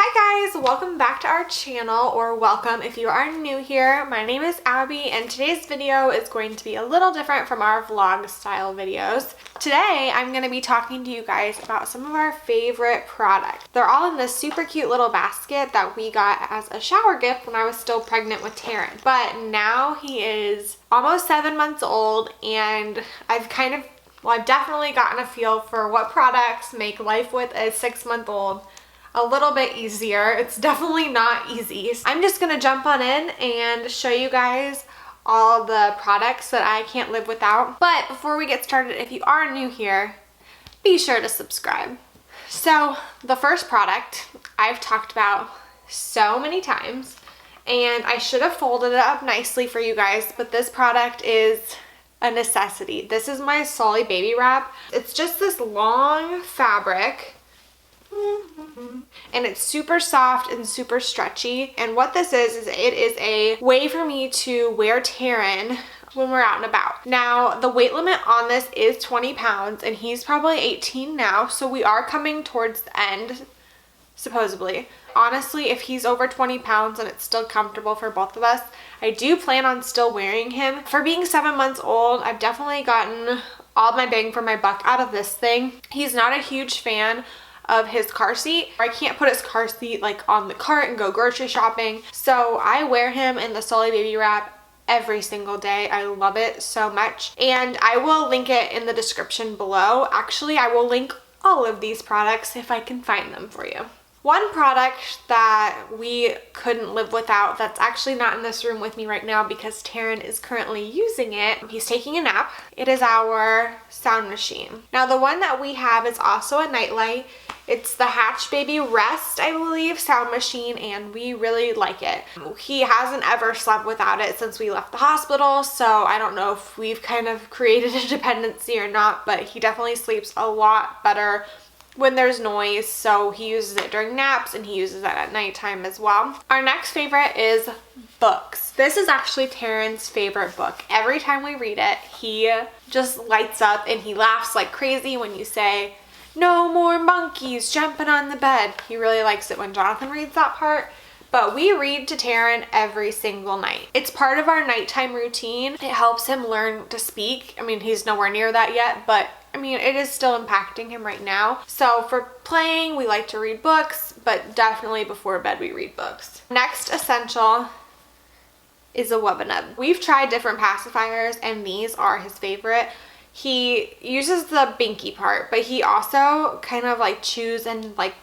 Hi guys, welcome back to our channel, or welcome if you are new here. My name is Abby and today's video is going to be a little different from our vlog style videos. Today I'm going to be talking to you guys about some of our favorite products. They're all in this super cute little basket that we got as a shower gift when I was still pregnant with Taryn. But now he is almost 7 months old and I've definitely gotten a feel for what products make life with a 6-month-old a little bit easier. It's definitely not easy. I'm just gonna jump on in and show you guys all the products that I can't live without. But before we get started, if you are new here, be sure to subscribe. So the first product I've talked about so many times, and I should have folded it up nicely for you guys, but this product is a necessity. This is my Solly Baby Wrap. It's just this long fabric and it's super soft and super stretchy, and what this is it is a way for me to wear Taryn when we're out and about. Now the weight limit on this is 20 pounds and he's probably 18 now, so we are coming towards the end supposedly. Honestly, if he's over 20 pounds and it's still comfortable for both of us, I do plan on still wearing him. For being 7 months old, I've definitely gotten all my bang for my buck out of this thing. He's not a huge fan of his car seat. I can't put his car seat like on the cart and go grocery shopping, so I wear him in the Solly Baby Wrap every single day. I love it so much, and I will link it in the description below. Actually, I will link all of these products if I can find them for you. One product that we couldn't live without, that's actually not in this room with me right now because Taryn is currently using it. He's taking a nap. It is our sound machine. Now the one that we have is also a nightlight. It's the Hatch Baby Rest, I believe, sound machine, and we really like it. He hasn't ever slept without it since we left the hospital, so I don't know if we've kind of created a dependency or not, but he definitely sleeps a lot better when there's noise, so he uses it during naps and he uses it at nighttime as well. Our next favorite is books. This is actually Taryn's favorite book. Every time we read it, he just lights up and he laughs like crazy when you say, "No more monkeys jumping on the bed." He really likes it when Jonathan reads that part. But we read to Taryn every single night. It's part of our nighttime routine. It helps him learn to speak. I mean, he's nowhere near that yet, but I mean, it is still impacting him right now. So for playing, we like to read books, but definitely before bed we read books. Next essential is a Wubbanub. We've tried different pacifiers and these are his favorite. He uses the binky part, but he also kind of like chews and like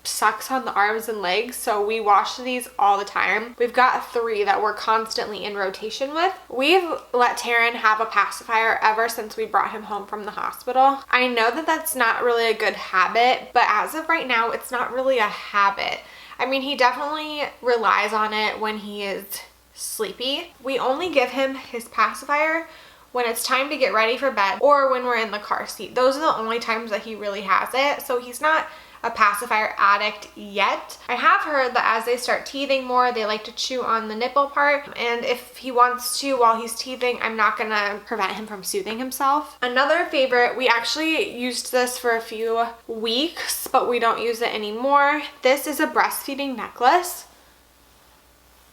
sucks on the arms and legs, so we wash these all the time. We've got 3 that we're constantly in rotation with. We've let Taryn have a pacifier ever since we brought him home from the hospital. I know that that's not really a good habit, but as of right now, it's not really a habit. I mean, he definitely relies on it when he is sleepy. We only give him his pacifier when it's time to get ready for bed or when we're in the car seat. Those are the only times that he really has it, so he's not a pacifier addict yet. I have heard that as they start teething more, they like to chew on the nipple part, and if he wants to while he's teething, I'm not gonna prevent him from soothing himself. Another favorite, we actually used this for a few weeks, but we don't use it anymore. This is a breastfeeding necklace.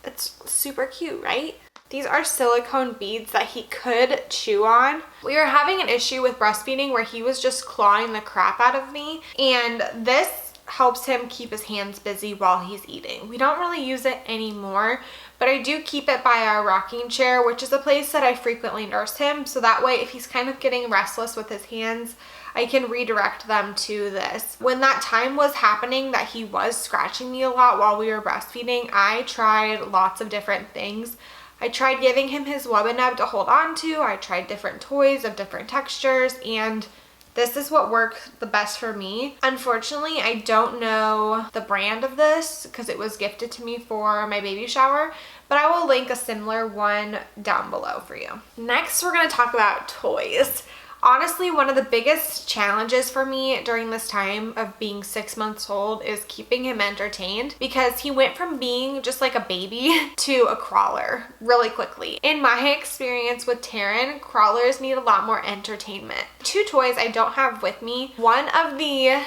It's super cute, right? These are silicone beads that he could chew on. We were having an issue with breastfeeding where he was just clawing the crap out of me, and this helps him keep his hands busy while he's eating. We don't really use it anymore, but I do keep it by our rocking chair, which is a place that I frequently nurse him, so that way if he's kind of getting restless with his hands, I can redirect them to this. When that time was happening that he was scratching me a lot while we were breastfeeding, I tried lots of different things. I tried giving him his Wubbanub to hold on to. I tried different toys of different textures, and this is what worked the best for me. Unfortunately, I don't know the brand of this because it was gifted to me for my baby shower, but I will link a similar one down below for you. Next, we're going to talk about toys. Honestly, one of the biggest challenges for me during this time of being 6 months old is keeping him entertained, because he went from being just like a baby to a crawler really quickly. In my experience with Taryn, crawlers need a lot more entertainment. 2 toys I don't have with me. One of the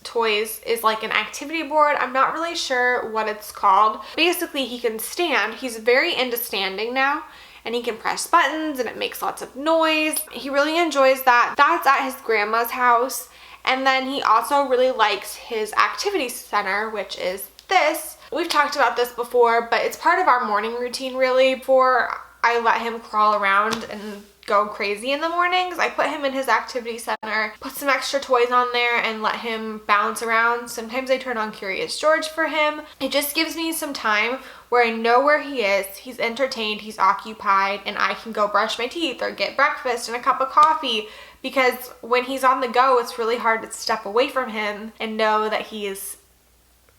toys is like an activity board. I'm not really sure what it's called. Basically, he can stand. He's very into standing now, and he can press buttons and it makes lots of noise. He really enjoys that. That's at his grandma's house. And then he also really likes his activity center, which is this. We've talked about this before, but it's part of our morning routine really. Before I let him crawl around and go crazy in the mornings, I put him in his activity center, put some extra toys on there, and let him bounce around. Sometimes I turn on Curious George for him. It just gives me some time where I know where he is, he's entertained, he's occupied, and I can go brush my teeth or get breakfast and a cup of coffee, because when he's on the go, it's really hard to step away from him and know that he is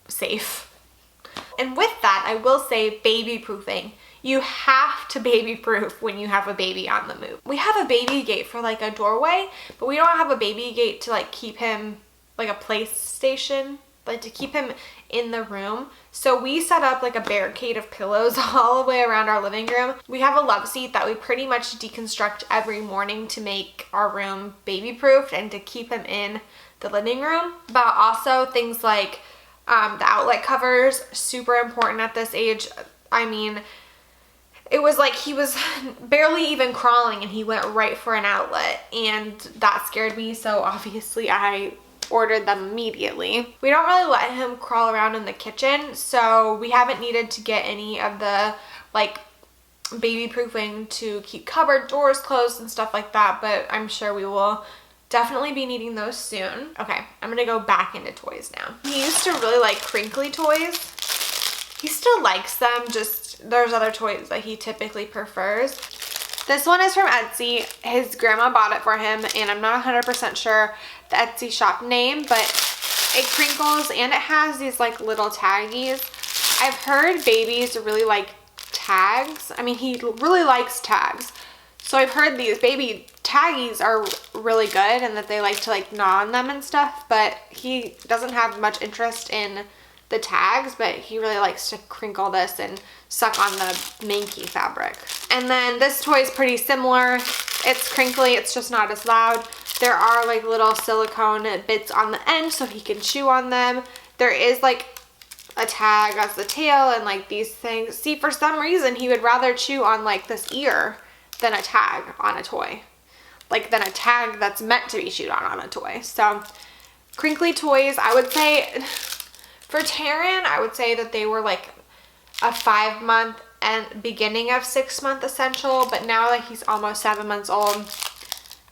safe. And with that, I will say baby proofing. You have to baby proof when you have a baby on the move. We have a baby gate for like a doorway, but we don't have a baby gate to like keep him, like a place station, like to keep him in the room. So we set up like a barricade of pillows all the way around our living room. We have a love seat that we pretty much deconstruct every morning to make our room baby proofed and to keep him in the living room. But also things like the outlet covers, super important at this age. I mean, it was like he was barely even crawling and he went right for an outlet, and that scared me, so obviously I ordered them immediately. We don't really let him crawl around in the kitchen, so we haven't needed to get any of the like baby proofing to keep cupboard doors closed and stuff like that, but I'm sure we will definitely be needing those soon. Okay, I'm gonna go back into toys now. He used to really like crinkly toys. He still likes them, just there's other toys that he typically prefers. This one is from Etsy. His grandma bought it for him, and I'm not 100% sure the Etsy shop name, but it crinkles and it has these like little taggies. I've heard babies really like tags. I mean, he really likes tags. So I've heard these baby taggies are really good and that they like to like gnaw on them and stuff, but he doesn't have much interest in the tags, but he really likes to crinkle this and suck on the Mankey fabric. And then this toy is pretty similar. It's crinkly, it's just not as loud. There are like little silicone bits on the end so he can chew on them. There is like a tag as the tail and like these things. See, for some reason he would rather chew on like this ear than a tag on a toy. Like than a tag that's meant to be chewed on a toy. So crinkly toys, I would say for Taryn, I would say that they were like a 5-month and beginning of 6-month essential, but now that he's almost 7 months old,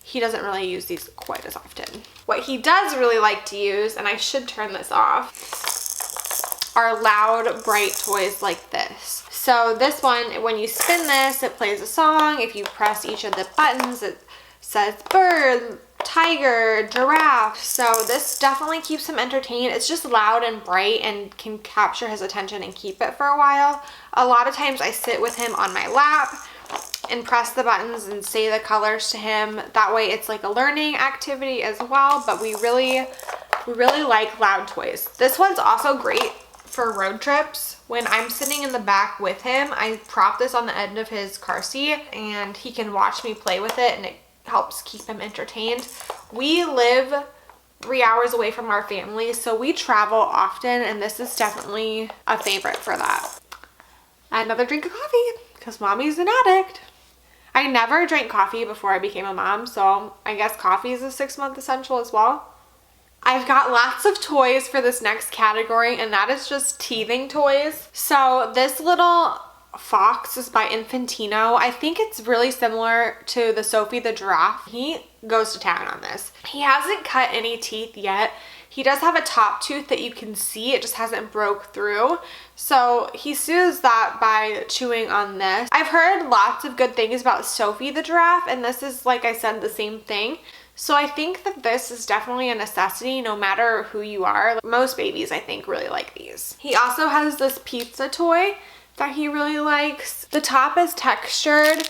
he doesn't really use these quite as often. What he does really like to use, and I should turn this off, are loud, bright toys like this. So this one, when you spin this, it plays a song. If you press each of the buttons, it says bird, tiger, giraffe. So this definitely keeps him entertained. It's just loud and bright and can capture his attention and keep it for a while. A lot of times I sit with him on my lap and press the buttons and say the colors to him. That way it's like a learning activity as well, but we really like loud toys. This one's also great for road trips. When I'm sitting in the back with him, I prop this on the end of his car seat and he can watch me play with it, and it helps keep him entertained. We live 3 hours away from our family, so we travel often, and this is definitely a favorite for that. Another drink of coffee, because mommy's an addict. I never drank coffee before I became a mom, so I guess coffee is a 6-month essential as well. I've got lots of toys for this next category, and that is just teething toys. So this little fox is by Infantino. I think it's really similar to the Sophie the giraffe. He goes to town on this. He hasn't cut any teeth yet. He does have a top tooth that you can see, it just hasn't broke through. So he soothes that by chewing on this. I've heard lots of good things about Sophie the giraffe, and this is, like I said, the same thing. So I think that this is definitely a necessity no matter who you are. Most babies, I think, really like these. He also has this pizza toy that he really likes. The top is textured,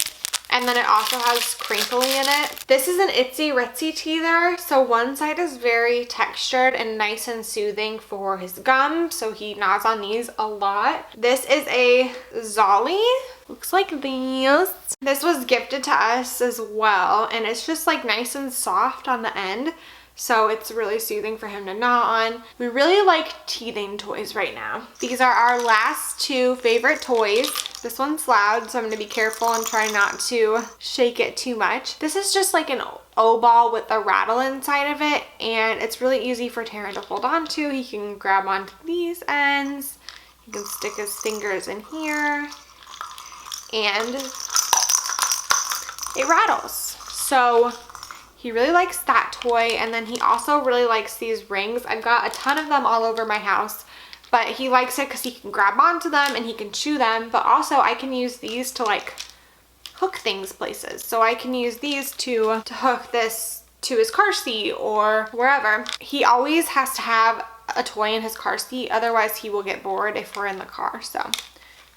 and then it also has crinkly in it. This is an Itsy Ritsy teether, so one side is very textured and nice and soothing for his gum, so he gnaws on these a lot. This is a Zolly, looks like these. This was gifted to us as well, and it's just like nice and soft on the end. So it's really soothing for him to gnaw on. We really like teething toys right now. These are our last two favorite toys. This one's loud, so I'm gonna be careful and try not to shake it too much. This is just like an O-ball with a rattle inside of it, and it's really easy for Taran to hold on to. He can grab onto these ends. He can stick his fingers in here, and it rattles. So he really likes that toy, and then he also really likes these rings. I've got a ton of them all over my house, but he likes it because he can grab onto them and he can chew them, but also I can use these to like hook things places. So I can use these to hook this to his car seat or wherever. He always has to have a toy in his car seat, otherwise he will get bored if we're in the car. So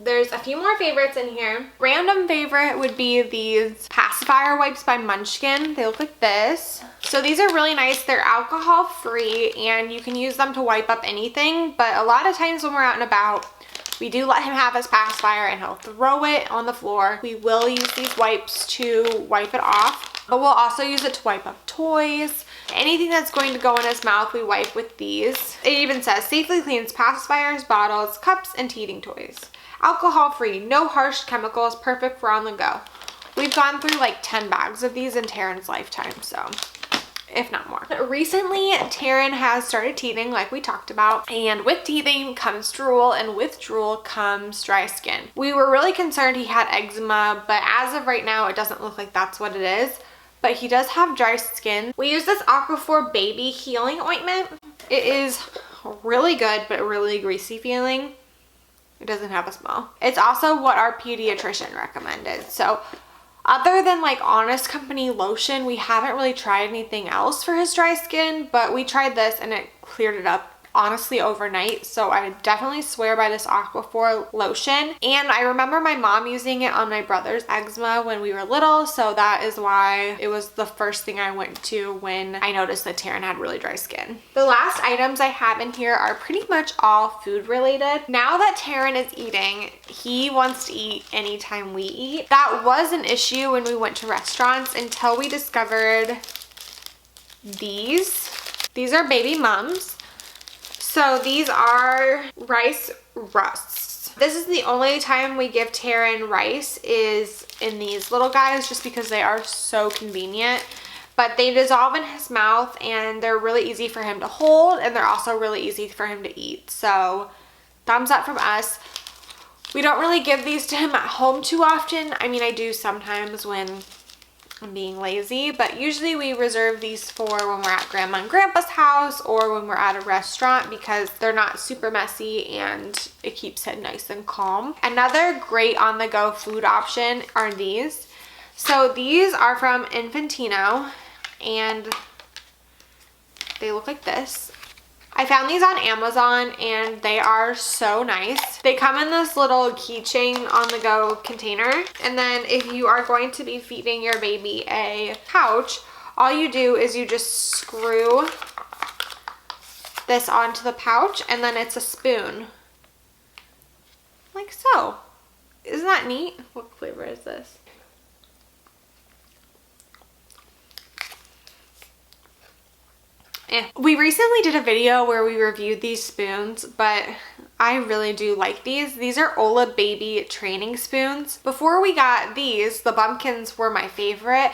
there's a few more favorites in here. Random favorite would be these pacifier wipes by Munchkin. They look like this. So these are really nice. They're alcohol free and you can use them to wipe up anything, but a lot of times when we're out and about, we do let him have his pacifier and he'll throw it on the floor. We will use these wipes to wipe it off, but we'll also use it to wipe up toys. Anything that's going to go in his mouth, we wipe with these. It even says safely cleans pacifiers, bottles, cups, and teething toys. Alcohol free, no harsh chemicals, perfect for on the go. We've gone through like 10 bags of these in Taran's lifetime, so if not more. Recently, Taran has started teething like we talked about, and with teething comes drool, and with drool comes dry skin. We were really concerned he had eczema, but as of right now, it doesn't look like that's what it is, but he does have dry skin. We use this Aquaphor Baby Healing Ointment. It is really good, but really greasy feeling. It doesn't have a smell. It's also what our pediatrician recommended. So other than like Honest Company lotion, we haven't really tried anything else for his dry skin, but we tried this and it cleared it up honestly overnight. So I definitely swear by this Aquaphor lotion. And I remember my mom using it on my brother's eczema when we were little, so that is why it was the first thing I went to when I noticed that Taran had really dry skin. The last items I have in here are pretty much all food related. Now that Taran is eating, he wants to eat anytime we eat. That was an issue when we went to restaurants until we discovered these. These are Baby Mums. So these are rice rusts. This is the only time we give Taran rice is in these little guys, just because they are so convenient. But they dissolve in his mouth and they're really easy for him to hold, and they're also really easy for him to eat. So thumbs up from us. We don't really give these to him at home too often. I mean, I do sometimes when I'm being lazy, but usually we reserve these for when we're at Grandma and Grandpa's house or when we're at a restaurant, because they're not super messy and it keeps him nice and calm. Another great on-the-go food option are these. So these are from Infantino and they look like this. I found these on Amazon and they are so nice. They come in this little keychain on-the-go container, and then if you are going to be feeding your baby a pouch, all you do is you just screw this onto the pouch and then it's a spoon. Like so. Isn't that neat? What flavor is this? We recently did a video where we reviewed these spoons, but I really do like these. These are Ola Baby training spoons. Before we got these, the Bumpkins were my favorite,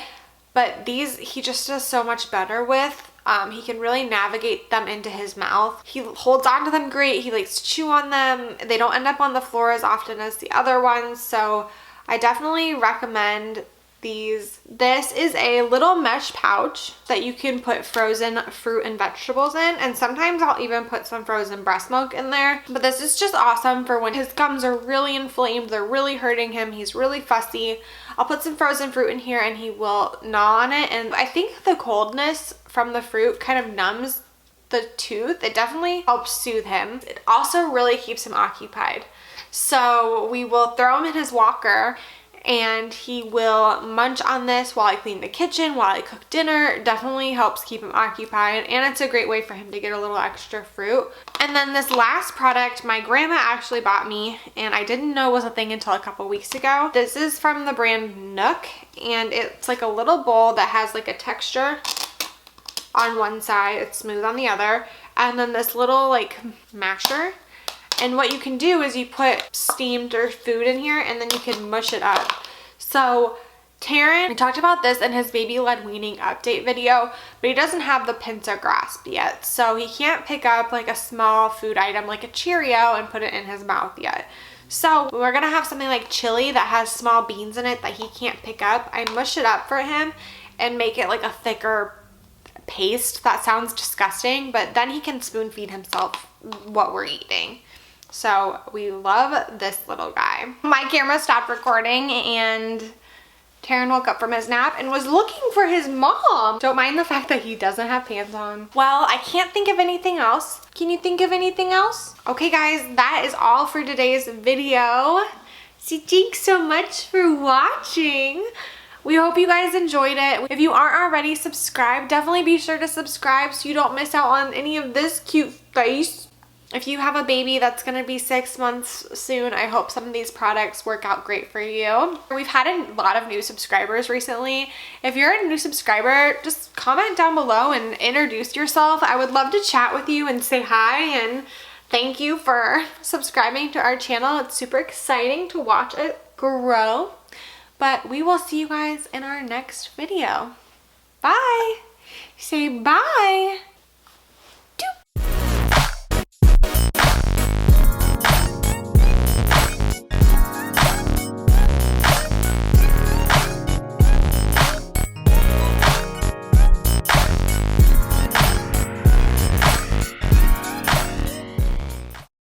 but these he just does so much better with. He can really navigate them into his mouth. He holds onto them great. He likes to chew on them. They don't end up on the floor as often as the other ones, so I definitely recommend these. This is a little mesh pouch that you can put frozen fruit and vegetables in, and sometimes I'll even put some frozen breast milk in there. But this is just awesome for when his gums are really inflamed, they're really hurting him, he's really fussy. I'll put some frozen fruit in here and he will gnaw on it, and I think the coldness from the fruit kind of numbs the tooth. It definitely helps soothe him. It also really keeps him occupied. So we will throw him in his walker and he will munch on this while I clean the kitchen, while I cook dinner. It definitely helps keep him occupied, and it's a great way for him to get a little extra fruit. And then this last product my grandma actually bought me, and I didn't know was a thing until a couple weeks ago. This is from the brand Nook, and it's like a little bowl that has like a texture on one side, it's smooth on the other, and then this little like masher. And what you can do is you put steamed or food in here and then you can mush it up. So Taryn, we talked about this in his baby-led weaning update video, but he doesn't have the pincer grasp yet. So he can't pick up like a small food item like a Cheerio and put it in his mouth yet. So we're gonna have something like chili that has small beans in it that he can't pick up. I mush it up for him and make it like a thicker paste. That sounds disgusting, but then he can spoon feed himself what we're eating. So we love this little guy. My camera stopped recording and Taryn woke up from his nap and was looking for his mom. Don't mind the fact that he doesn't have pants on. Well, I can't think of anything else. Can you think of anything else? Okay guys, that is all for today's video. So thanks so much for watching. We hope you guys enjoyed it. If you aren't already subscribed, definitely be sure to subscribe so you don't miss out on any of this cute face. If you have a baby that's gonna be 6 months soon, I hope some of these products work out great for you. We've had a lot of new subscribers recently. If you're a new subscriber, just comment down below and introduce yourself. I would love to chat with you and say hi and thank you for subscribing to our channel. It's super exciting to watch it grow. But we will see you guys in our next video. Bye. Say bye.